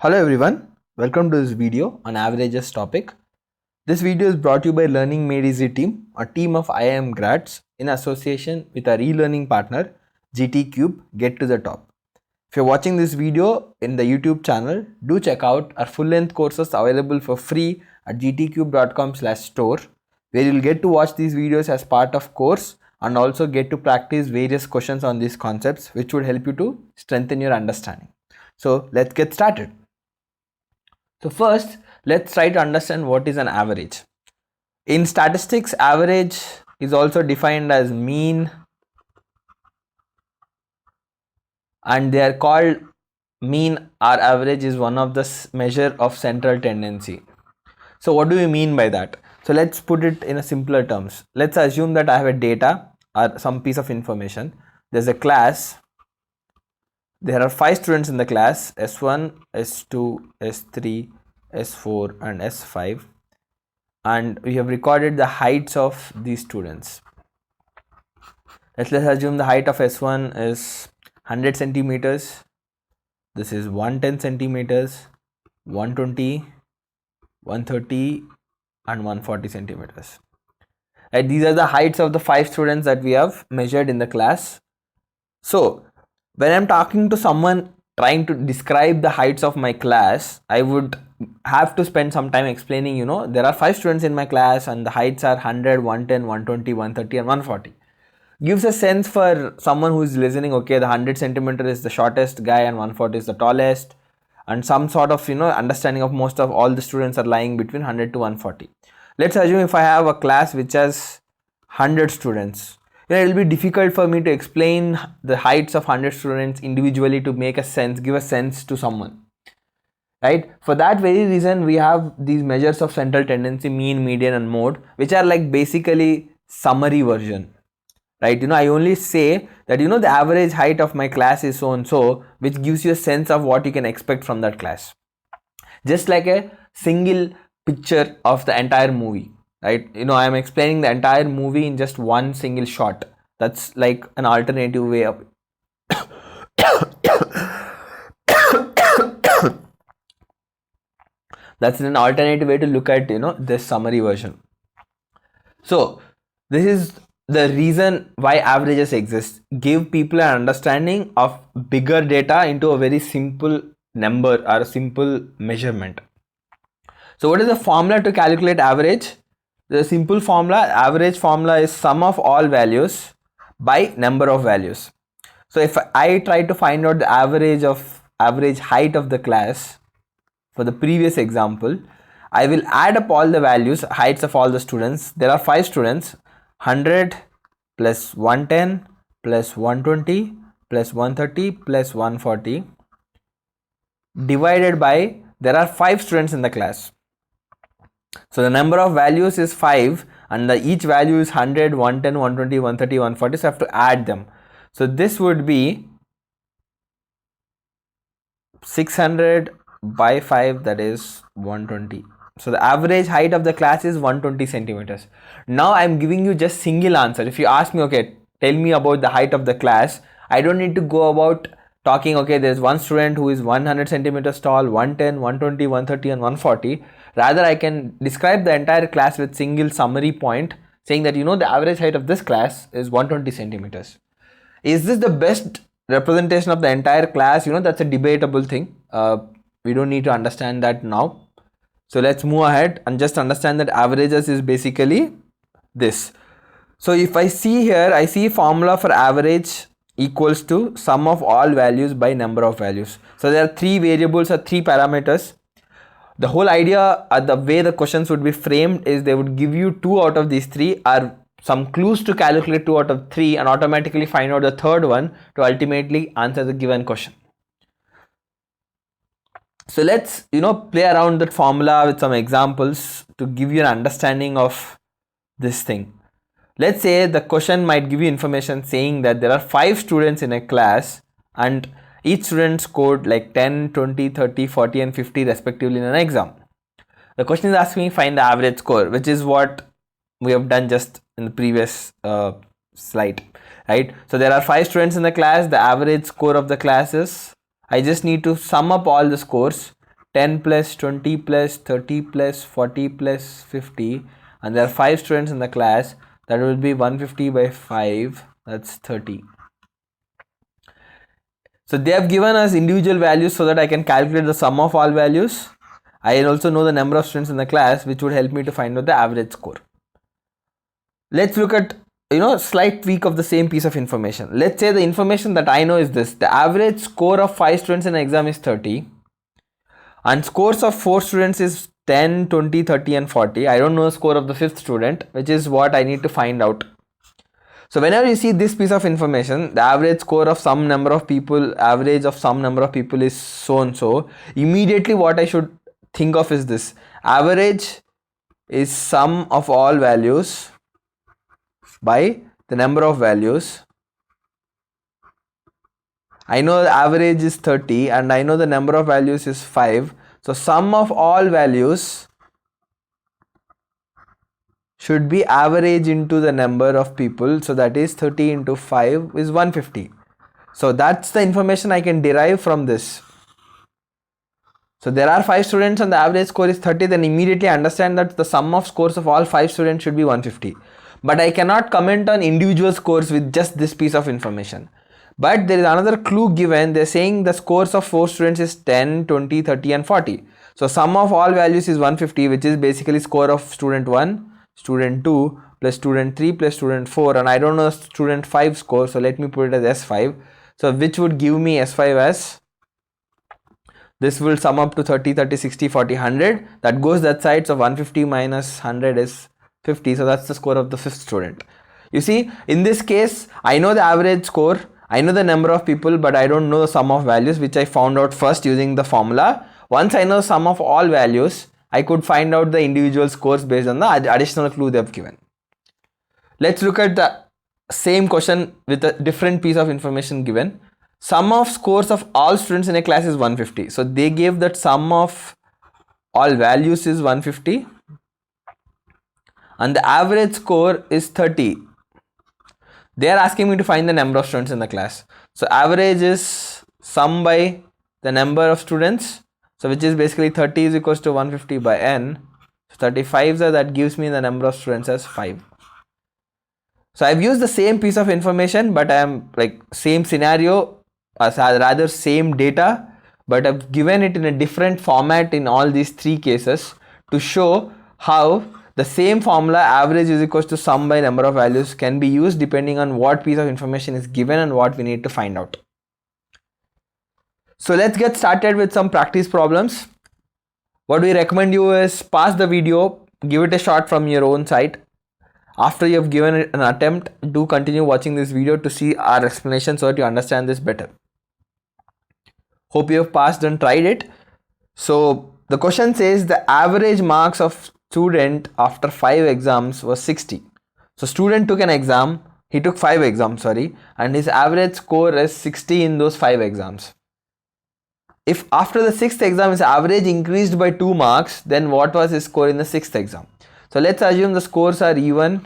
Hello everyone, welcome to this video on averages topic. This video is brought to you by Learning Made Easy team, a team of IIM grads in association with our e-learning partner GTCUBE Get to the Top. If you're watching this video in the YouTube channel, do check out our full-length courses available for free at gtcube.com/store, where you'll get to watch these videos as part of course and also get to practice various questions on these concepts, which would help you to strengthen your understanding. So let's get started. So first, let's try to understand what is an average. In statistics, average is also defined as mean, and they are called mean or average is one of the measure of central tendency. So what do we mean by that? So let's put it in a simpler terms. Let's assume that I have a data or some piece of information. There's a class. There are 5 students in the class, S1, S2, S3, S4 and S5, and we have recorded the heights of these students. Let's assume the height of S1 is 100 centimeters. This is 110 centimeters, 120, 130 and 140 centimeters. Right, these are the heights of the 5 students that we have measured in the class. So when I'm talking to someone trying to describe the heights of my class, I would have to spend some time explaining, there are 5 students in my class and the heights are 100, 110, 120, 130 and 140. Gives a sense for someone who is listening, okay, the 100 centimeter is the shortest guy and 140 is the tallest, and some sort of, understanding of most of all the students are lying between 100 to 140. Let's assume if I have a class which has 100 students, it will be difficult for me to explain the heights of 100 students individually to make a sense, give a sense to someone, right? For that very reason, we have these measures of central tendency, mean, median and mode, which are like basically summary version, right? I only say that, the average height of my class is so and so, which gives you a sense of what you can expect from that class. Just like a single picture of the entire movie, right? I am explaining the entire movie in just one single shot. That's like an alternative way of that's an alternative way to look at, this summary version. So this is the reason why averages exist. Give people an understanding of bigger data into a very simple number or a simple measurement. So what is the formula to calculate average? The simple formula, average formula, is sum of all values by number of values. So if I try to find out the average height of the class for the previous example, I will add up all the values, heights of all the students. There are 5 students, 100 plus 110 plus 120 plus 130 plus 140 divided by, there are 5 students in the class. So the number of values is 5 and each value is 100, 110, 120, 130, 140. So I have to add them. So this would be 600 by 5, that is 120. So the average height of the class is 120 centimeters. Now I'm giving you just single answer. If you ask me, okay, tell me about the height of the class, I don't need to go about talking, okay, there's one student who is 100 centimeters tall, 110, 120, 130 and 140. Rather, I can describe the entire class with single summary point saying that, the average height of this class is 120 centimeters. Is this the best representation of the entire class? That's a debatable thing. We don't need to understand that now. So let's move ahead and just understand that averages is basically this. So if I see here, I see formula for average equals to sum of all values by number of values. So there are 3 variables or 3 parameters. The whole idea, the way the questions would be framed, is they would give you 2 out of these 3 or some clues to calculate 2 out of 3 and automatically find out the third one to ultimately answer the given question. So let's, play around that formula with some examples to give you an understanding of this thing. Let's say the question might give you information saying that there are 5 students in a class and each student scored like 10, 20, 30, 40 and 50 respectively in an exam. The question is asking me find the average score, which is what we have done just in the previous slide, right? So there are 5 students in the class. The average score of the class is, I just need to sum up all the scores 10 plus 20 plus 30 plus 40 plus 50, and there are 5 students in the class, that will be 150 by 5, that's 30. So they have given us individual values so that I can calculate the sum of all values. I also know the number of students in the class, which would help me to find out the average score. Let's look at slight tweak of the same piece of information. Let's say the information that I know is this: the average score of 5 students in an exam is 30, and scores of 4 students is 10, 20, 30 and 40. I don't know the score of the 5th student, which is what I need to find out. So whenever you see this piece of information, the average score of some number of people, average of some number of people is so and so, immediately what I should think of is this: average is sum of all values by the number of values. I know the average is 30 and I know the number of values is 5. So sum of all values should be average into the number of people. So that is 30 into 5 is 150. So that's the information I can derive from this. So there are 5 students and the average score is 30, then immediately understand that the sum of scores of all 5 students should be 150. But I cannot comment on individual scores with just this piece of information. But there is another clue given. They're saying the scores of 4 students is 10, 20, 30 and 40. So sum of all values is 150, which is basically score of student 1, student 2 plus student 3 plus student 4, and I don't know student 5 score, so let me put it as S5. So which would give me S5 as, this will sum up to 30, 30, 60, 40, 100. That goes that side, so 150 minus 100 is 50. So that's the score of the 5th student. You see, in this case, I know the average score, I know the number of people, but I don't know the sum of values, which I found out first using the formula. Once I know the sum of all values, I could find out the individual scores based on the additional clue they have given. Let's look at the same question with a different piece of information given. Sum of scores of all students in a class is 150. So they gave that sum of all values is 150 and the average score is 30. They are asking me to find the number of students in the class. So average is sum by the number of students. So which is basically 30 is equals to 150 by n. So 35, so that gives me the number of students as 5. So I've used the same piece of information, but I am like same scenario, rather same data, but I've given it in a different format in all these 3 cases to show how the same formula, average is equals to sum by number of values, can be used depending on what piece of information is given and what we need to find out. So let's get started with some practice problems. What we recommend you is pause the video, give it a shot from your own side. After you have given it an attempt, do continue watching this video to see our explanation so that you understand this better. Hope you have passed and tried it. So the question says the average marks of student after 5 exams was 60. So student took an exam, he took 5 exams, and his average score is 60 in those 5 exams. If after the 6th exam his average increased by 2 marks, then what was his score in the 6th exam? So let's assume the scores are E1,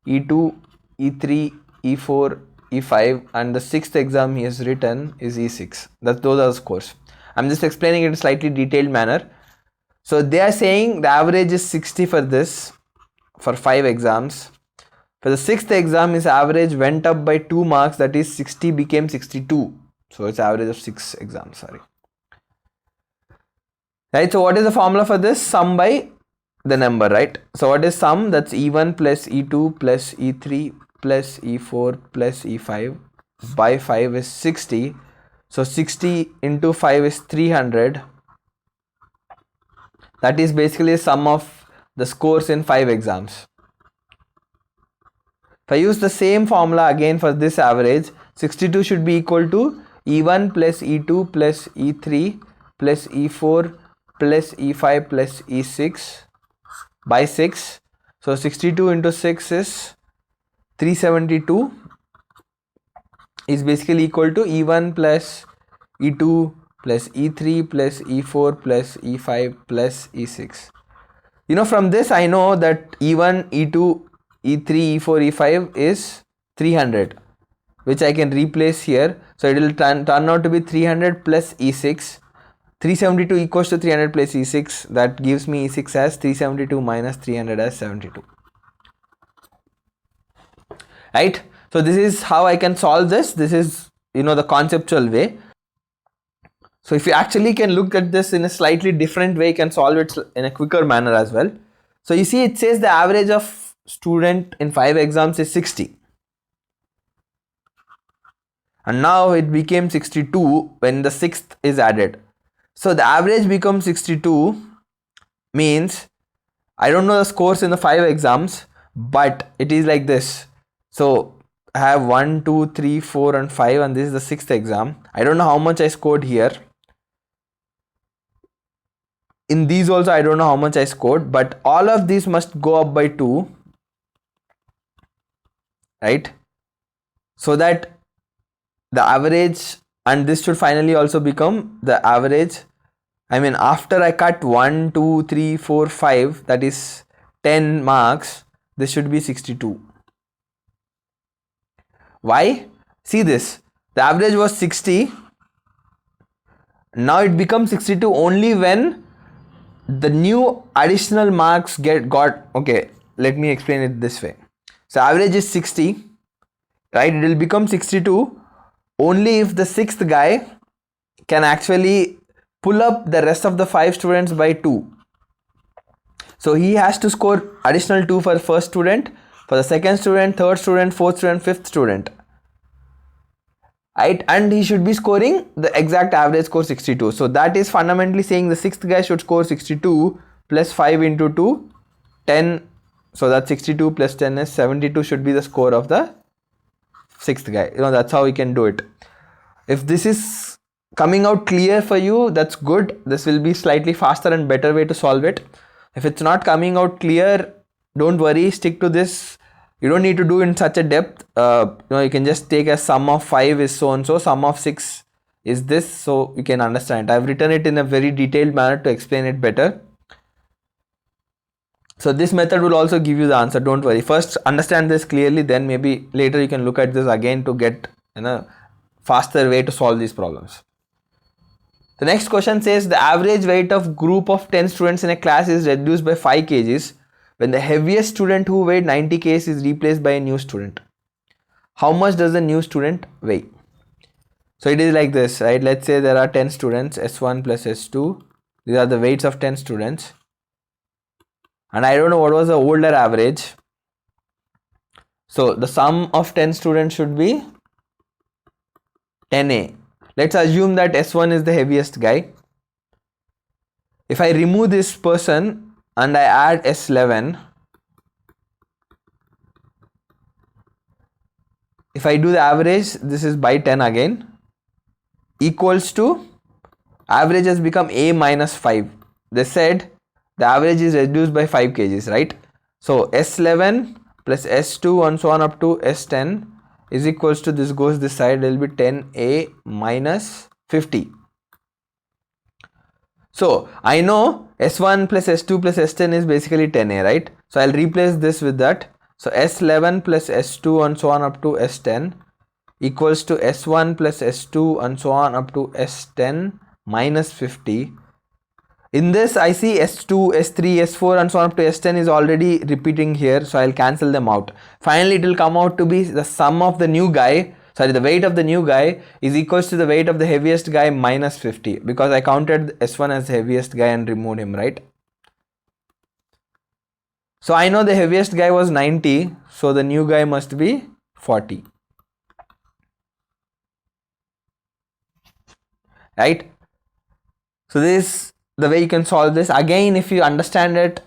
E2, E3, E4, E5, and the 6th exam he has written is E6. Those are the scores. I'm just explaining it in a slightly detailed manner. So they are saying the average is 60 for this, for 5 exams. For the 6th exam his average went up by 2 marks, that is 60 became 62. So it's average of 6 exams, Right, so what is the formula for this? Sum by the number, right? So what is sum? That's E1 plus E2 plus E3 plus E4 plus E5 by 5 is 60. So 60 into 5 is 300. That is basically the sum of the scores in 5 exams. If I use the same formula again for this average, 62 should be equal to E1 plus E2 plus E3 plus E4 plus E5 plus E6 by 6. So 62 into 6 is 372 is basically equal to E1 plus E2 plus E3 plus E4 plus E5 plus E6. From this I know that E1, E2, E3, E4, E5 is 300, which I can replace here. So it will turn out to be 300 plus E6. 372 equals to 300 plus E6. That gives me E6 as 372 minus 300 as 72. Right? So this is how I can solve this. This is, the conceptual way. So if you actually can look at this in a slightly different way, you can solve it in a quicker manner as well. So you see, it says the average of student in 5 exams is 60. And now it became 62 when the 6th is added. So the average becomes 62, means I don't know the scores in the 5 exams, but it is like this. So I have 1, 2, 3, 4 and 5, and this is the 6th exam. I don't know how much I scored here. In these also I don't know how much I scored, but all of these must go up by 2, right? So that the average, and this should finally also become the average. I mean, after I cut 1, 2, 3, 4, 5, that is 10 marks, this should be 62. Why? See this, the average was 60. Now it becomes 62 only when the new additional marks okay, let me explain it this way. So average is 60, right? It will become 62 only if the 6th guy can actually pull up the rest of the 5 students by 2. So he has to score additional 2 for first student, for the second student, third student, fourth student, fifth student, right? And he should be scoring the exact average score 62. So that is fundamentally saying the 6th guy should score 62 plus 5 into 2, 10. So that 62 plus 10 is 72 should be the score of the 6th guy. That's how we can do it. If this is coming out clear for you, that's good. This will be slightly faster and better way to solve it. If it's not coming out clear, don't worry, stick to this. You don't need to do in such a depth. You can just take a sum of 5 is so and so, sum of 6 is this, so you can understand. I've written it in a very detailed manner to explain it better. So this method will also give you the answer, don't worry. First understand this clearly, then maybe later you can look at this again to get faster way to solve these problems. The next question says the average weight of group of 10 students in a class is reduced by 5 kgs when the heaviest student who weighed 90 kgs is replaced by a new student. How much does the new student weigh? So it is like this, right? Let's say there are 10 students, S1 plus S2. These are the weights of 10 students. And I don't know what was the older average. So the sum of 10 students should be 10A. Let's assume that S1 is the heaviest guy. If I remove this person and I add S11, if I do the average, this is by 10 again, equals to, average has become A minus 5. They said the average is reduced by 5 kgs, right? So S11 plus S2 and so on up to S10 is equals to, this goes this side, it will be 10A minus 50. So I know S1 plus S2 plus S10 is basically 10A, right? So I'll replace this with that. So S11 plus S2 and so on up to S10 equals to S1 plus S2 and so on up to S10 minus 50. In this I see S2, S3, S4 and so on up to S10 is already repeating here, so I'll cancel them out. Finally it will come out to be the sum of the new guy, the weight of the new guy is equals to the weight of the heaviest guy minus 50, because I counted S1 as the heaviest guy and removed him, right? So I know the heaviest guy was 90, so the new guy must be 40, right? So this the way you can solve this. Again, if you understand it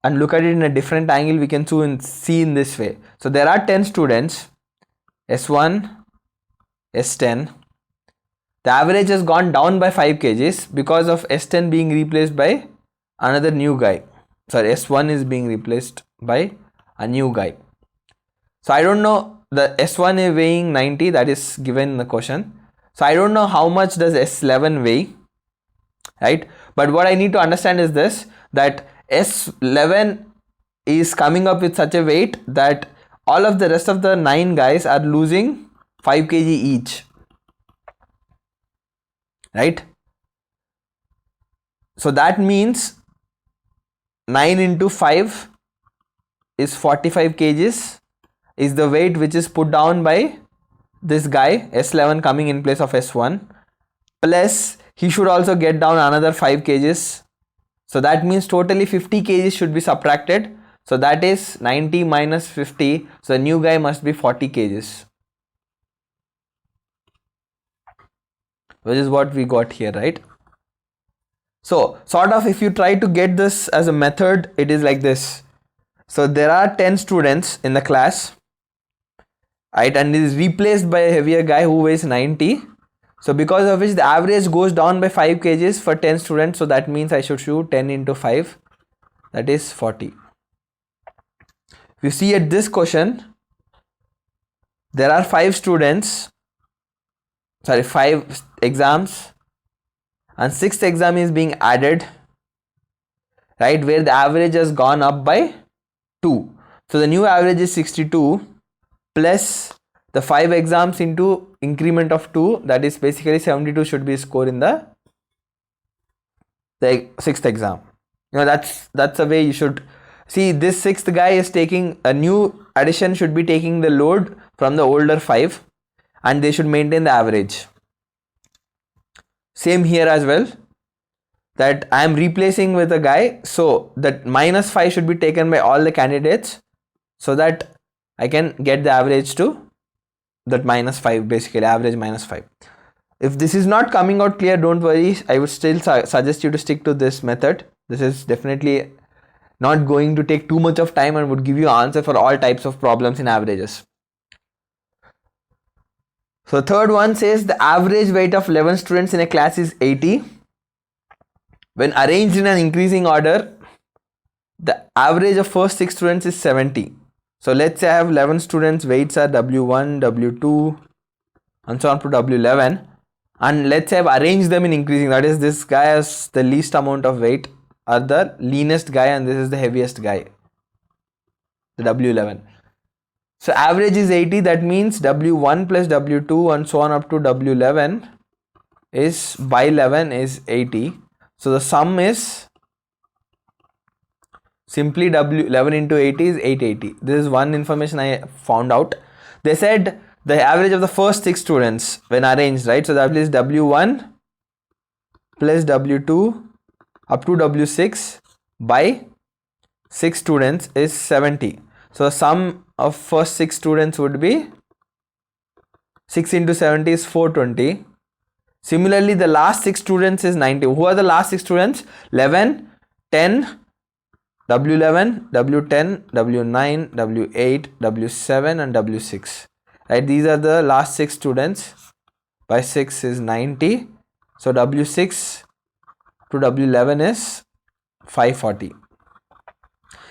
and look at it in a different angle, we can see in this way. So there are 10 students, S1, S10. The average has gone down by 5 kgs because of S10 being replaced by another new guy. Sorry, S1 is being replaced by a new guy. So I don't know, the S1 is weighing 90, that is given in the question. So I don't know how much does S11 weigh, right? But what I need to understand is this, that S11 is coming up with such a weight that all of the rest of the 9 guys are losing 5 kg each, right? So that means 9 into 5 is 45 kgs is the weight which is put down by this guy S11 coming in place of S1, plus he should also get down another 5 kgs. So that means totally 50 kgs should be subtracted. So that is 90 minus 50. So the new guy must be 40 kgs, which is what we got here, right? So sort of if you try to get this as a method, it is like this. So there are 10 students in the class, right, and it is replaced by a heavier guy who weighs 90. So because of which the average goes down by 5 kgs for 10 students. So that means I should shoot 10 into 5, that is 40. If you see at this question, there are 5 exams, and 6th exam is being added, right, where the average has gone up by 2. So the new average is 62 plus the 5 exams into increment of 2, that is basically 72 should be scored in the 6th exam. That's the way you should see. This 6th guy is taking a new addition, should be taking the load from the older 5, and they should maintain the average. Same here as well, that I am replacing with a guy, so that minus 5 should be taken by all the candidates so that I can get the average to that minus 5, basically average minus 5. If this is not coming out clear, don't worry, I would still suggest you to stick to this method. This is definitely not going to take too much of time and would give you an answer for all types of problems in averages. So third one says the average weight of 11 students in a class is 80. When arranged in an increasing order, the average of first 6 students is 70. So let's say I have 11 students, weights are W1, W2 and so on to W11, and let's say I've arranged them in increasing, that is this guy has the least amount of weight or the leanest guy, and this is the heaviest guy, the W11. So average is 80, that means W1 plus W2 and so on up to W11 is by 11 is 80. So the sum is simply W11 into 80 is 880. This is one information I found out. They said the average of the first 6 students when arranged, right? So that is W1 plus W2 up to W6 by 6 students is 70. So the sum of first 6 students would be 6 into 70 is 420. Similarly, the last 6 students is 90. Who are the last 6 students? 11, 10, W11, W10, W9, W8, W7 and W6. Right, these are the last 6 students. By 6 is 90. So W6 to W11 is 540.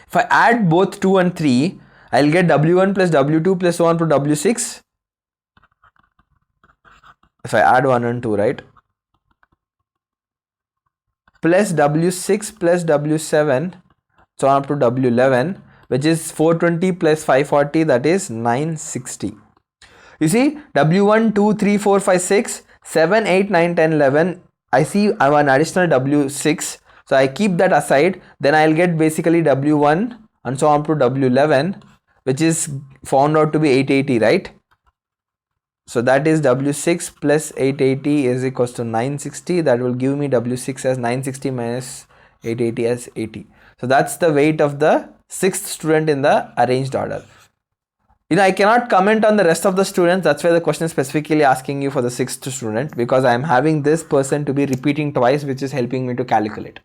If I add both 2 and 3, I'll get W1 plus W2 plus 1 to W6. If I add 1 and 2, right, plus W6 plus W7, so on up to W11, which is 420 plus 540, that is 960. You see, W1, 2, 3, 4, 5, 6, 7, 8, 9, 10, 11. I see I have an additional W6. So I keep that aside. Then I'll get basically W1 and so on to W11, which is found out to be 880, right? So that is W6 plus 880 is equals to 960. That will give me W6 as 960 minus 880 as 80. So that's the weight of the 6th student in the arranged order. I cannot comment on the rest of the students. That's why the question is specifically asking you for the 6th student, because I am having this person to be repeating twice, which is helping me to calculate.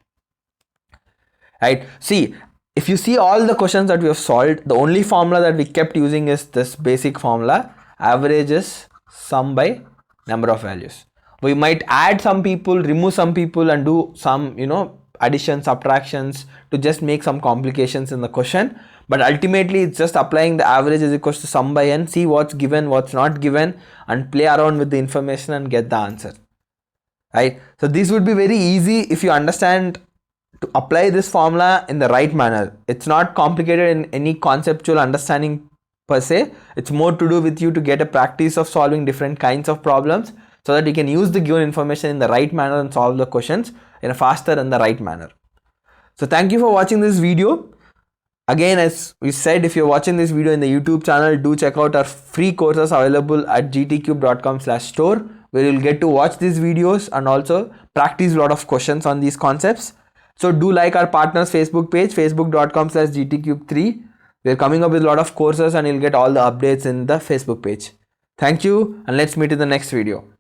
Right? See, if you see all the questions that we have solved, the only formula that we kept using is this basic formula. Average is sum by number of values. We might add some people, remove some people and do some, additions, subtractions to just make some complications in the question. But ultimately it's just applying the average is equals to sum by n, see what's given, what's not given, and play around with the information and get the answer. Right? So this would be very easy if you understand to apply this formula in the right manner. It's not complicated in any conceptual understanding per se. It's more to do with you to get a practice of solving different kinds of problems. so that you can use the given information in the right manner and solve the questions in a faster and the right manner. So thank you for watching this video. Again, as we said, if you're watching this video in the YouTube channel, do check out our free courses available at gtcube.com/store, where you'll get to watch these videos and also practice a lot of questions on these concepts. So do like our partners Facebook page, facebook.com/gtcube3. We're coming up with a lot of courses and you'll get all the updates in the Facebook page. Thank you, and let's meet in the next video.